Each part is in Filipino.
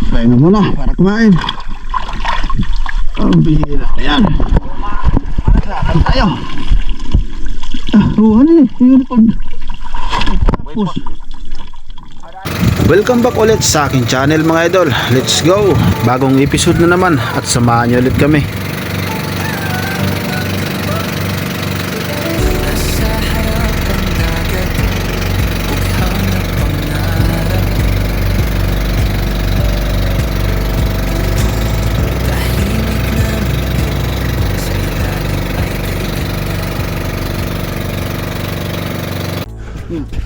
Pahinga muna para kumain. Ang bihira. Ayan. Marakatan tayo. Ano eh? Unicorn. Tapos. Welcome back ulit sa aking channel mga idol. Let's go! Bagong episode na naman at samahan niyo ulit kami.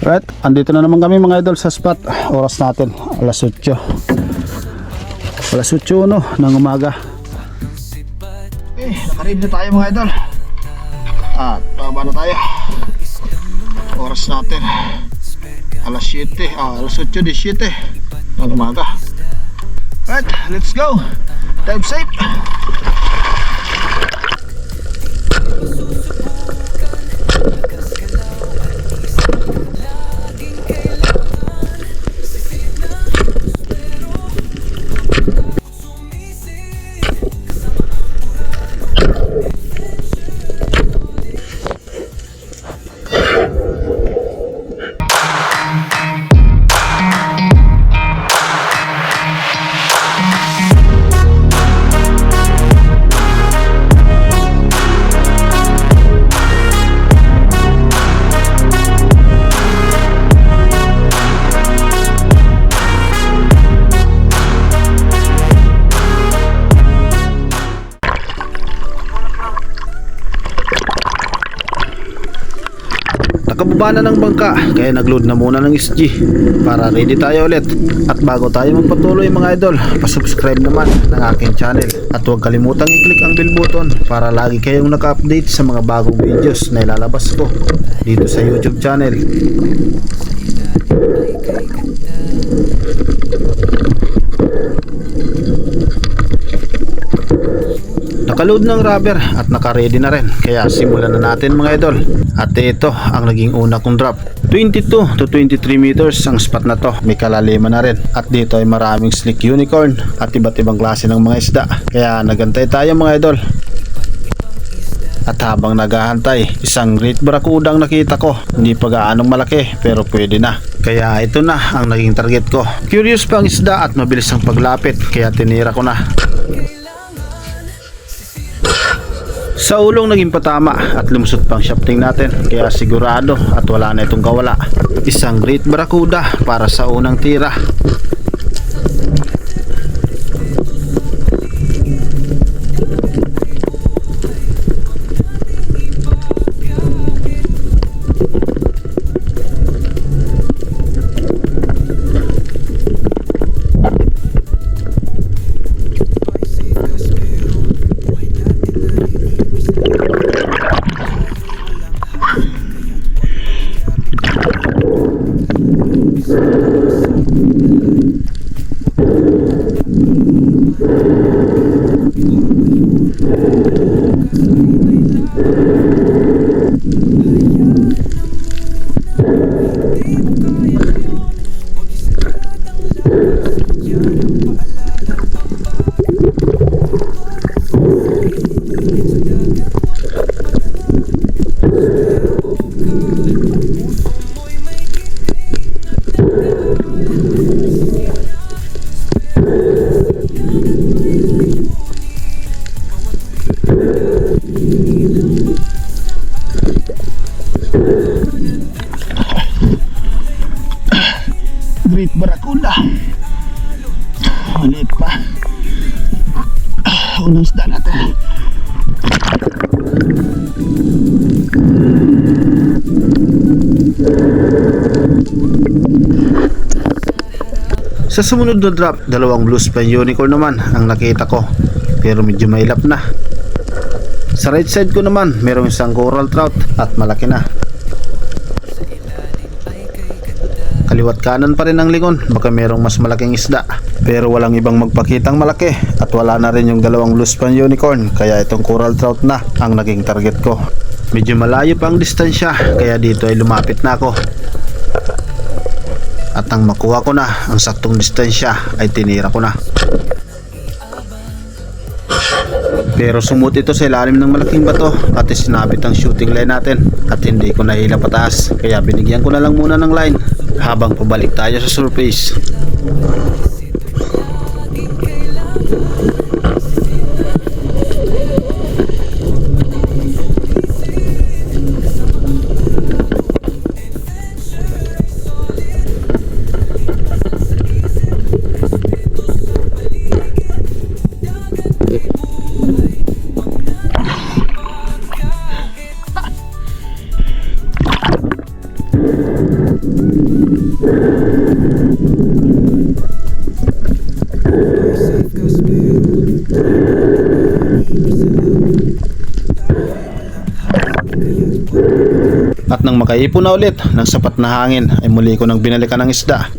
Right, andito na naman kami mga idol sa spot. Oras natin, alas 8. Alas 8 no, ng umaga. Nakaread na tayo mga idol. At baba na tayo. Oras natin alas 7, alas 8:17 ng umaga. Right, let's go. Dive safe. Nakababa na ng bangka kaya nagload na muna ng SG para ready tayo ulit. At bago tayo magpatuloy mga idol, pasubscribe naman ng aking channel at huwag kalimutang i-click ang bell button para lagi kayong naka-update sa mga bagong videos na ilalabas ko dito sa YouTube channel. Nakaload ng rubber at naka-ready na rin, kaya simulan na natin mga idol. At ito ang naging una kong drop. 22 to 23 meters ang spot na to, may kalaliman na rin. At dito ay maraming slick unicorn at iba't ibang klase ng mga isda, kaya nagantay tayo mga idol. At habang naghahantay, isang great barracuda ang nakita ko. Hindi pa gaanong malaki pero pwede na, kaya ito na ang naging target ko. Curious pa ang isda at mabilis ang paglapit, kaya tinira ko na. Sa ulong naging patama at lumusot pang shafting natin, kaya sigurado at wala na itong kawala. Isang great barracuda para sa unang tira. Great barracuda. Maliit pa. Unang isda natin. Sa sumunod na drop, dalawang blue spine unicorn naman ang nakita ko, pero medyo mailap na. Sa right side ko naman, merong isang coral trout at malaki na. Kaliwat kanan pa rin ang lingon, baka merong mas malaking isda, pero walang ibang magpakitang malaki at wala na rin yung dalawang blue spine unicorn, kaya itong coral trout na ang naging target ko. Medyo malayo pa ang distansya, kaya dito ay lumapit na ako. at nang makuha ko na ang saktong distansya ay tinira ko na. Pero sumut ito sa ilalim ng malaking bato at sinabit ang shooting line natin at hindi ko nahila pataas, kaya binigyan ko na lang muna ng line habang pabalik tayo sa surface. At nang makaipon na ulit ng sapat na hangin ay muli ko nang binalikan ng isda.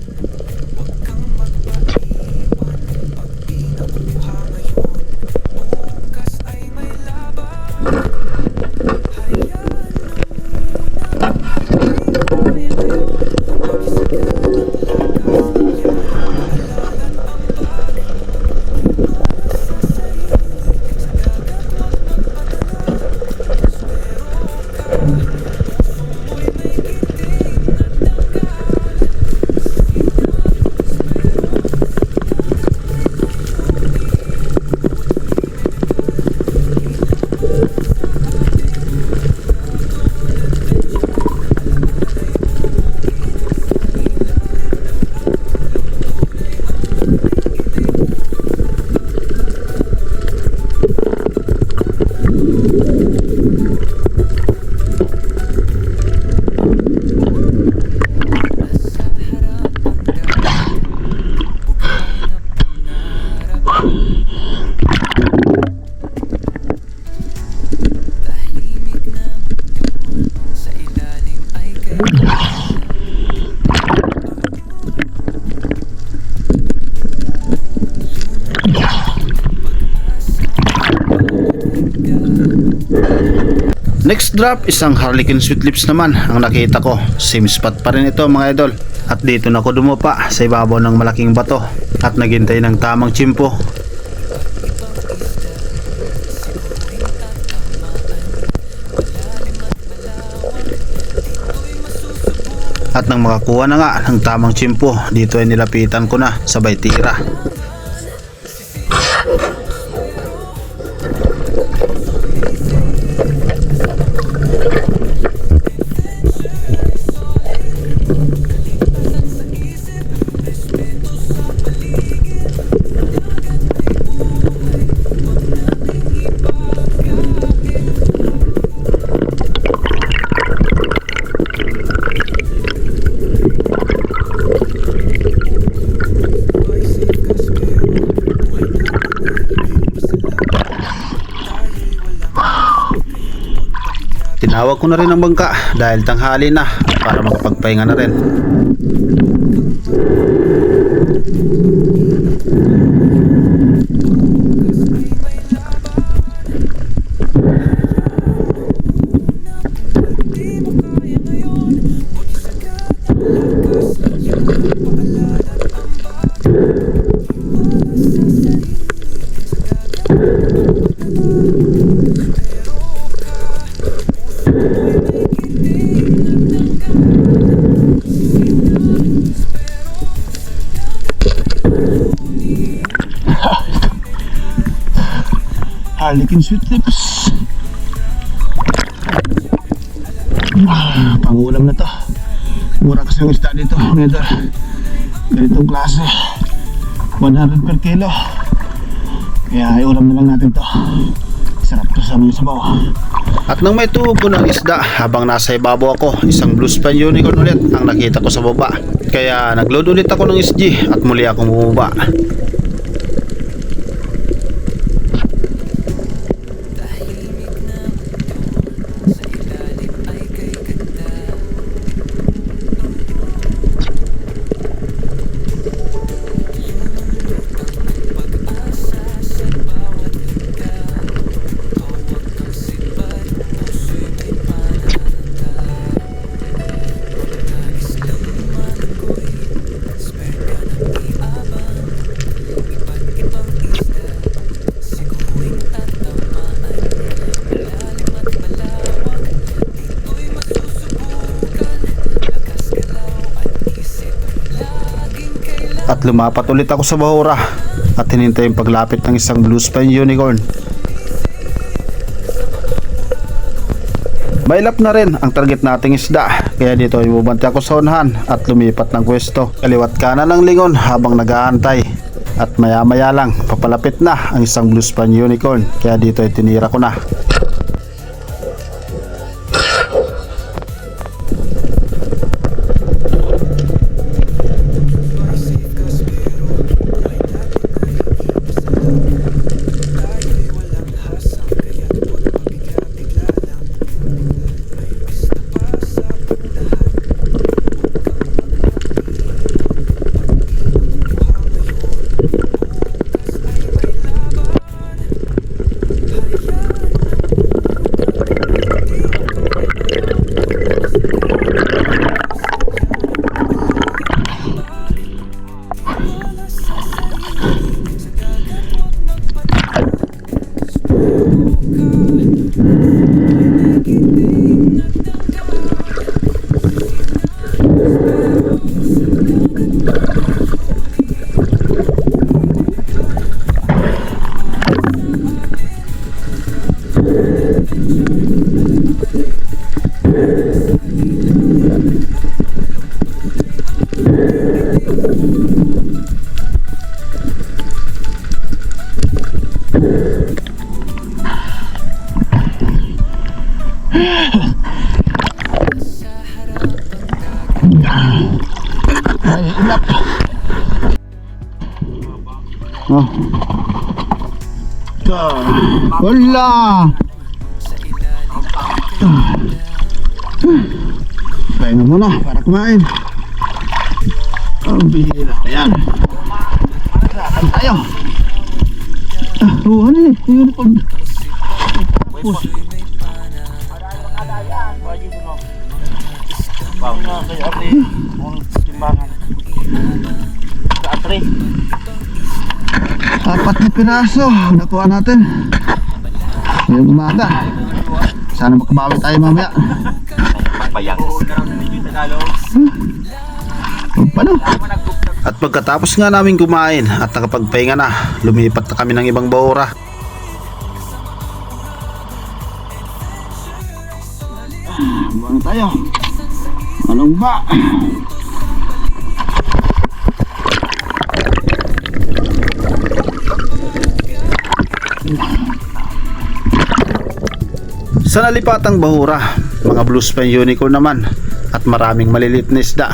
Next drop, isang Harlequin Sweet Lips naman ang nakita ko. Same spot pa rin ito mga idol. At dito na ako dumupa sa ibabaw ng malaking bato at naghintay ng tamang tsimpo. At nang makakuha na nga ng tamang tsimpo, dito ay nilapitan ko na sabay tira. Tinawag ko na rin ang bangka dahil tanghali na para makapagpahinga na rin. Harlequin Sweet Lips. Pangulam na to. Mura kasi yung isda dito. Ganitong klase 100 per kilo. Kaya iulam na lang natin to. Sarap to sa mga sabaw. At nang may tubo ng isda habang nasa ibabaw ako, isang Blue Spine Unicorn ulit ang nakita ko sa baba. Kaya nagload ulit ako ng SG at muli akong bumaba. At lumapat ulit ako sa bahura at hinintay yung paglapit ng isang blue spine unicorn. Mailap na rin ang target nating isda, kaya dito ay bumante ako sa unahan at lumipat ng pwesto. Kaliwat kanan ng lingon habang nag-aantay. At maya maya lang papalapit na ang isang blue spine unicorn, kaya dito ay tinira ko na. Ay, inap. Oh. Wala. Pahinga muna para kumain. Ang bihira. Ayan. Saan tayo? Ano eh? Yun po. Tapos. Apat na piraso nakuha natin ngayong umaga. Sana makabawi tayo mamaya. Paano? At pagkatapos nga namin kumain at nakapagpahinga na, lumipat na kami ng ibang bahura. Buwan tayo. Anong ba? Sa nalipatang bahura, mga blue spine unicorn naman at maraming maliliit na isda.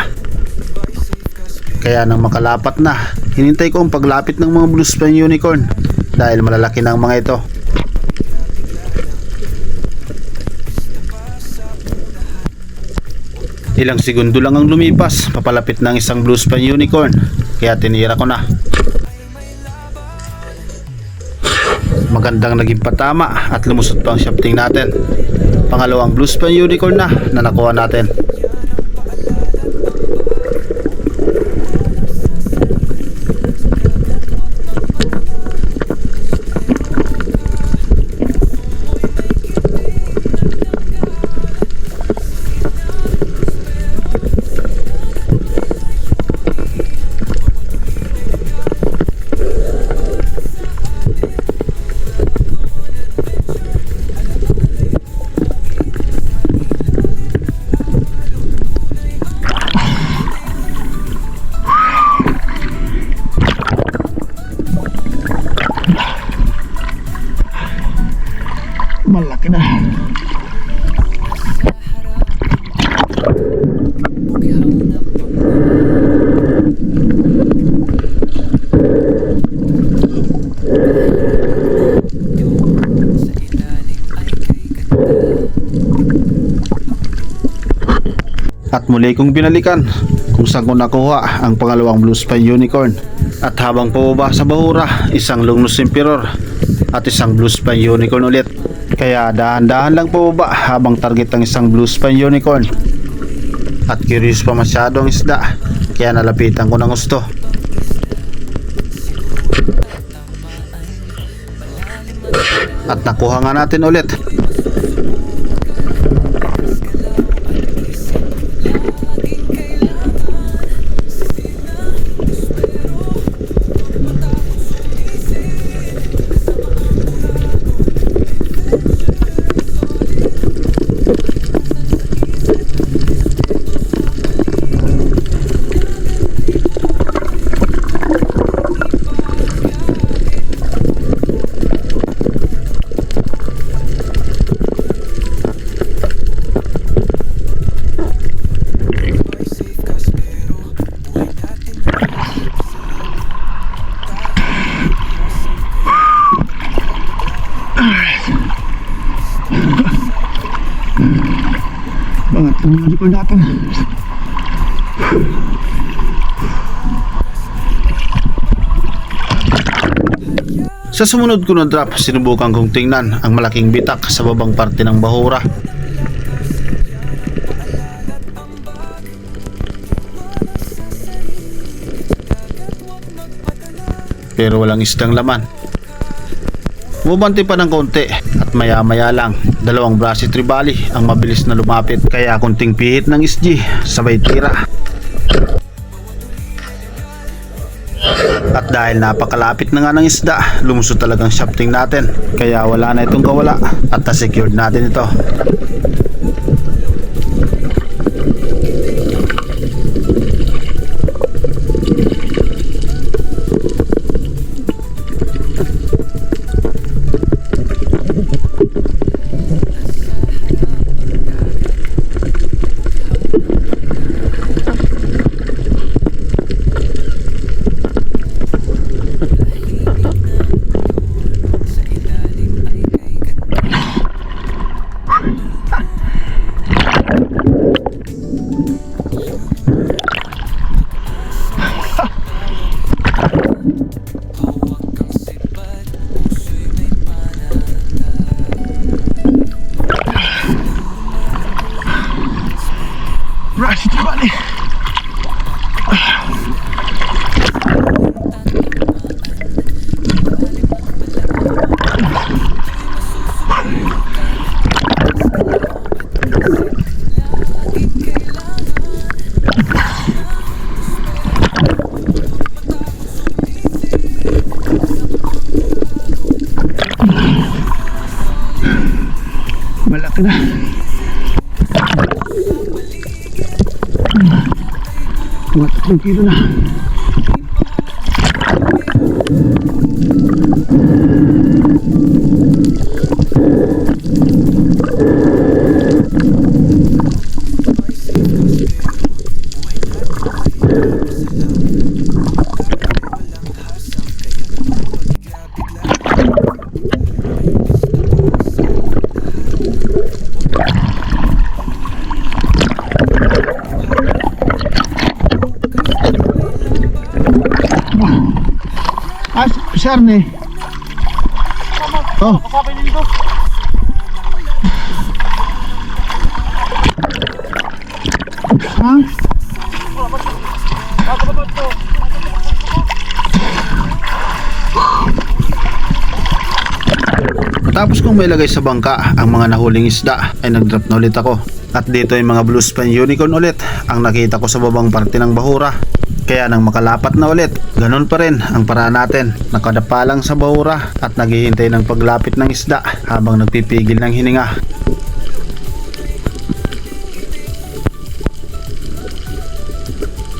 Kaya nang makalapat na, hinintay ko ang paglapit ng mga blue spine unicorn dahil malalaki na ang mga ito. Ilang segundo lang ang lumipas, papalapit ng isang blue spine unicorn, kaya tinira ko na. Magandang naging patama at lumusot pa ang shafting natin. Pangalawang blue spine unicorn na nakuha natin. Malaki na. At muli kong binalikan kung saan ko nakuha ang pangalawang blue spine unicorn. At habang pababa sa bahura, isang longnose emperor at isang blue spine unicorn ulit. Kaya dahan-dahan lang pababa habang target ang isang blue spine unicorn. At curious pa masyado ang isda, kaya nalapitan ko ng gusto. At nakuha nga natin ulit. yung record natin. Sa sumunod ko na drop, sinubukan kong tingnan ang malaking bitak sa babang parte ng bahura. Pero walang isdang laman. Bumanti pa ng konti at maya maya lang, dalawang brasi tribali ang mabilis na lumapit, kaya kunting pihit ng SG sabay tira. At dahil napakalapit na nga ng isda, lumusot talagang shafting natin, kaya wala na itong kawala at na-secured natin ito. Brasi tribali. Malaki na. Mga 3 kilo na. Sarne. Oh. Ha? Tapos kung may lagay sa bangka ang mga nahuling isda, ay nag-drop na ulit ako. At dito ay mga blue spine unicorn ulit ang nakita ko sa babang parte ng bahura. Kaya nang makalapat na ulit, ganun pa rin ang paraan natin. Nakadapa lang sa bahura at naghihintay ng paglapit ng isda habang nagpipigil ng hininga.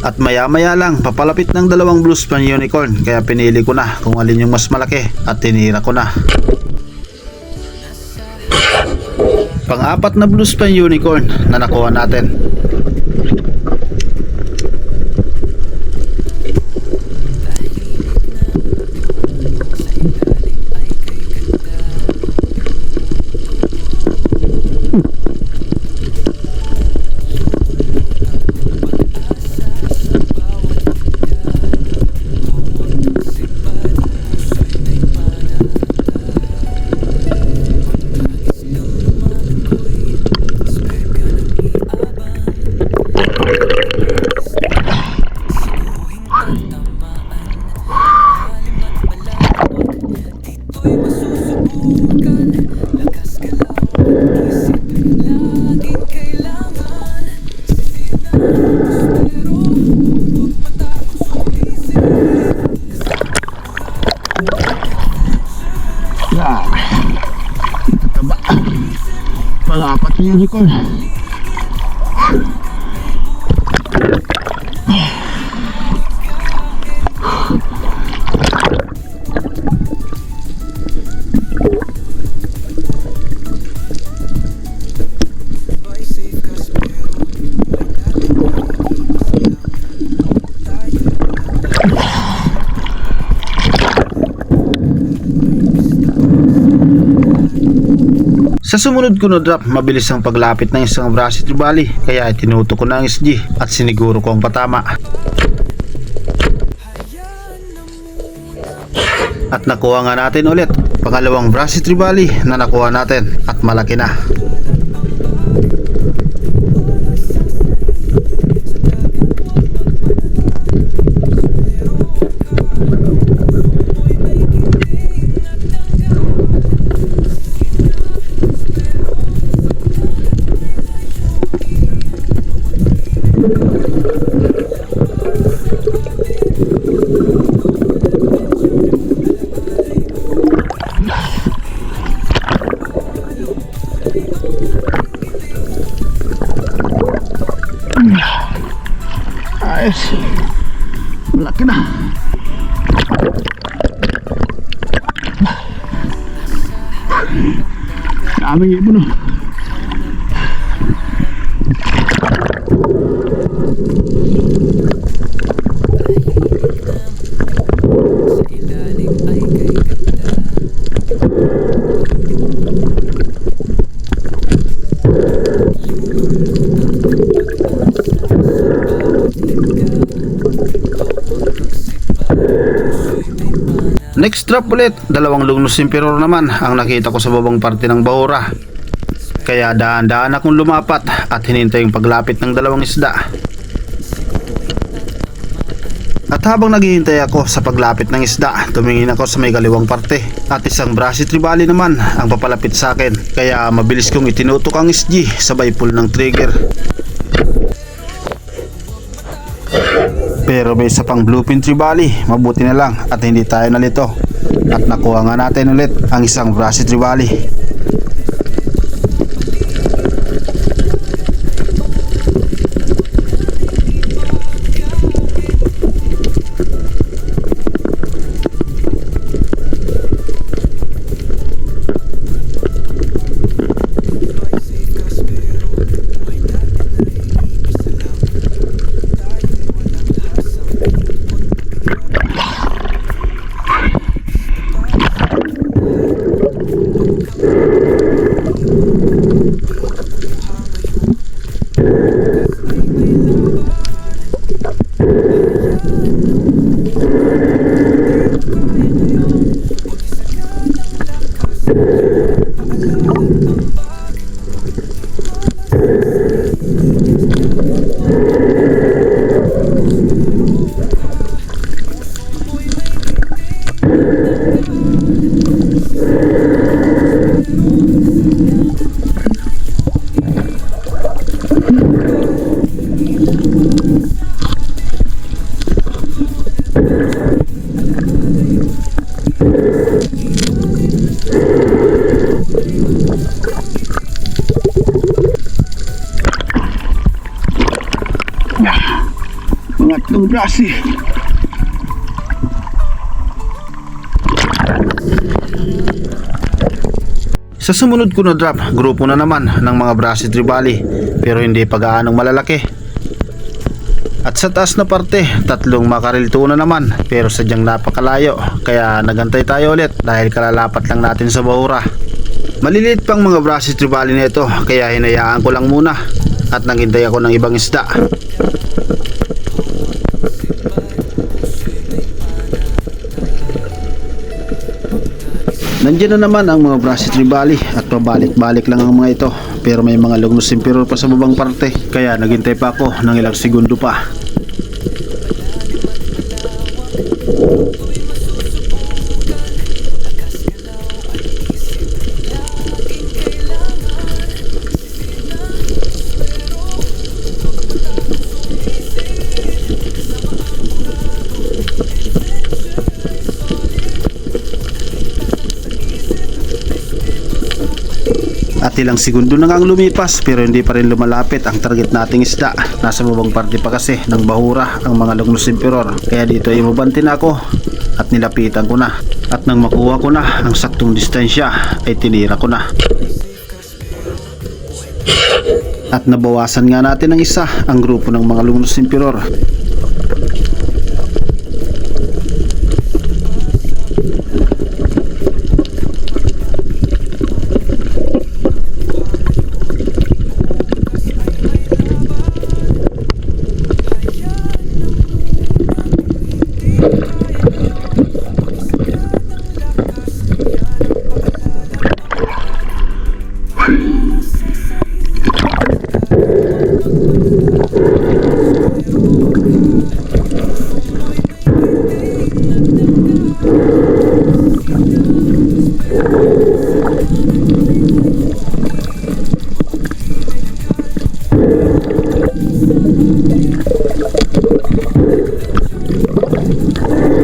At maya maya lang, papalapit ng dalawang blue spine unicorn, kaya pinili ko na kung alin yung mas malaki at tinira ko na. Pang-apat na blue spine unicorn na nakuha natin. Pang-apat na unicorn. Sa sumunod ko na drop, mabilis ang paglapit ng isang Brasi Trevally, kaya itinuto ko na ang SG at siniguro ko ang patama. At nakuha nga natin ulit, pangalawang Brasi Trevally na nakuha natin at malaki na. Ayos, malaki na. Daming ibon oh. Next drop ulit, dalawang Lugnus Emperor naman ang nakita ko sa babang parte ng bahura. Kaya dahan-dahan akong lumapat at hinintay yung paglapit ng dalawang isda. At habang naghihintay ako sa paglapit ng isda, tumingin ako sa may kaliwang parte. At isang Brasi Trevally naman ang papalapit sa akin. Kaya mabilis kong itinutok ang SG sabay pull ng trigger. Pero may isa pang Bluefin Trevally, mabuti na lang at hindi tayo nalito. At nakuha nga natin ulit ang isang Brasi Trevally. Mga tatlong Brasi. Sa sumunod ko na drop, grupo na naman ng mga Brasi Trevally, pero hindi pa gaanong malalaki. At sa taas na parte, tatlong Mackerel tuna naman, pero sadyang napakalayo, kaya nagantay tayo ulit dahil kalalapat lang natin sa bahura. Maliliit pang mga Brasi Trevally na ito, kaya hinayaan ko lang muna at naghintay ako ng ibang isda. Nandiyan na naman ang mga Brasi Trevally at pabalik-balik lang ang mga ito, pero may mga Lugnus Emperor pa sa babang parte, kaya naghintay pa ako ng ilang segundo pa. At ilang segundo na ngang lumipas pero hindi pa rin lumalapit ang target nating isda. Nasa babang parte pa kasi ng bahura ang mga Lugnus Emperor, kaya dito ay mabanti na ako at nilapitan ko na. At nang makuha ko na ang saktong distansya ay tinira ko na. At nabawasan nga natin ng isa ang grupo ng mga Lugnus Emperor.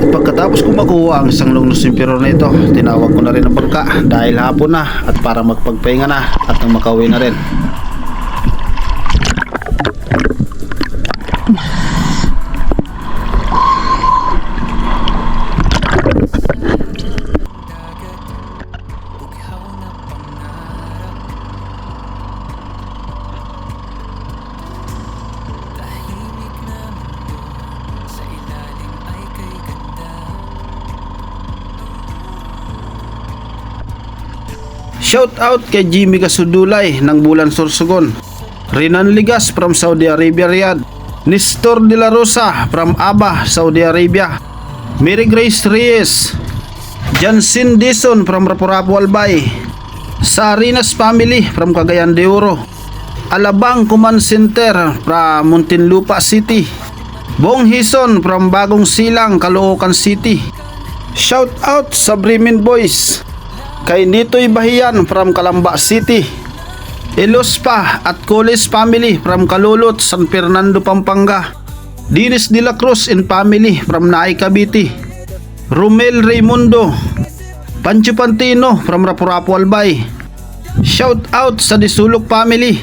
Pagkatapos ko makuha ang isang long nose emperor na ito, tinawag ko na rin ang bangka dahil hapon na at para magpagpahinga na at nang makauwi na rin. Shout out kay Jimmy Kasudulay ng Bulan Sorsogon, Renan Ligas from Saudi Arabia Riyadh, Nestor De La Rosa from Aba, Saudi Arabia, Mary Grace Reyes, Jansin Dison from Rapu-Rapu Albay, Sarinas family from Cagayan de Oro, Alabang Command Center from Muntinlupa City, Bong Hison from Bagong Silang, Caloocan City. Shout out sa Bremen Boys, kay Nitoy Bahiyan from Calamba City, Elospa at Coles family from Kalulot, San Fernando, Pampanga, Dinis de la Cruz and family from Naay, Cavite, Romel Raimundo, Pancho Pantino from Rapu-Rapu Albay. Shout out sa Disulok family,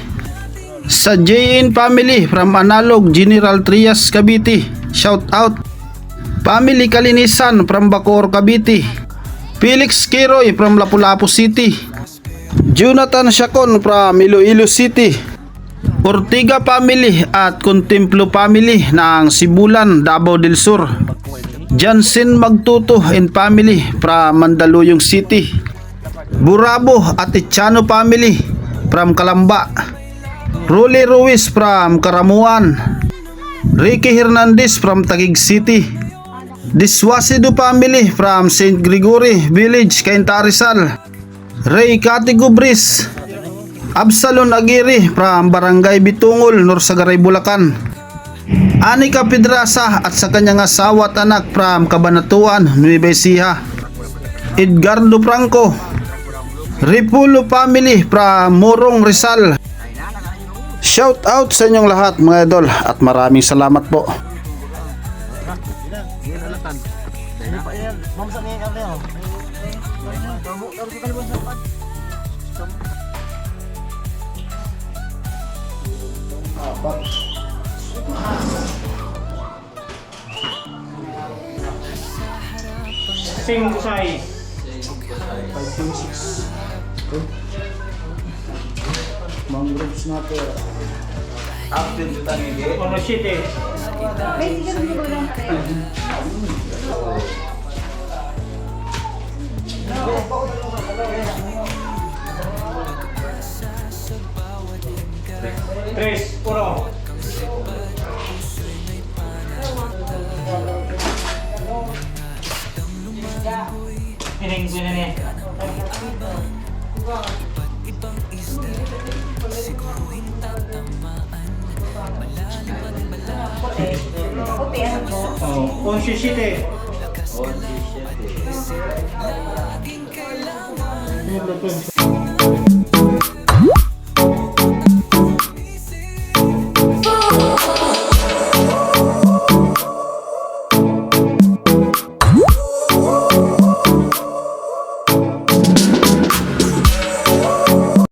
sa JN family from Analog, General Trias, Cavite. Shout out family Kalinisan from Bacoor, Cavite, Felix Kiroy from Lapu-Lapu City, Jonathan Chacon from Iloilo City, Ortiga family at Contemplo family ng Sibulan, Davao del Sur, Jansen Magtuto and family from Mandaluyong City, Burabo at Echano family from Calamba, Rolly Ruiz from Karamuan, Ricky Hernandez from Taguig City, Diswasido family from St. Gregory Village, Cainta Rizal, Ray Catigo Bris, Absalon Aguirre from Barangay Bitungol, Norsagaray, Bulacan, Anika Pedrasa at sa kanyang asawa at anak from Cabanatuan, Nueva Ecija, Edgardo Franco, Ripulo family from Morong, Rizal. Shout out sa inyong lahat mga idol at maraming salamat po. Cinco size. 5.6 mangroves natin. Ono siete. Tres, uno. Ining ko na niya. Oh, 11-7.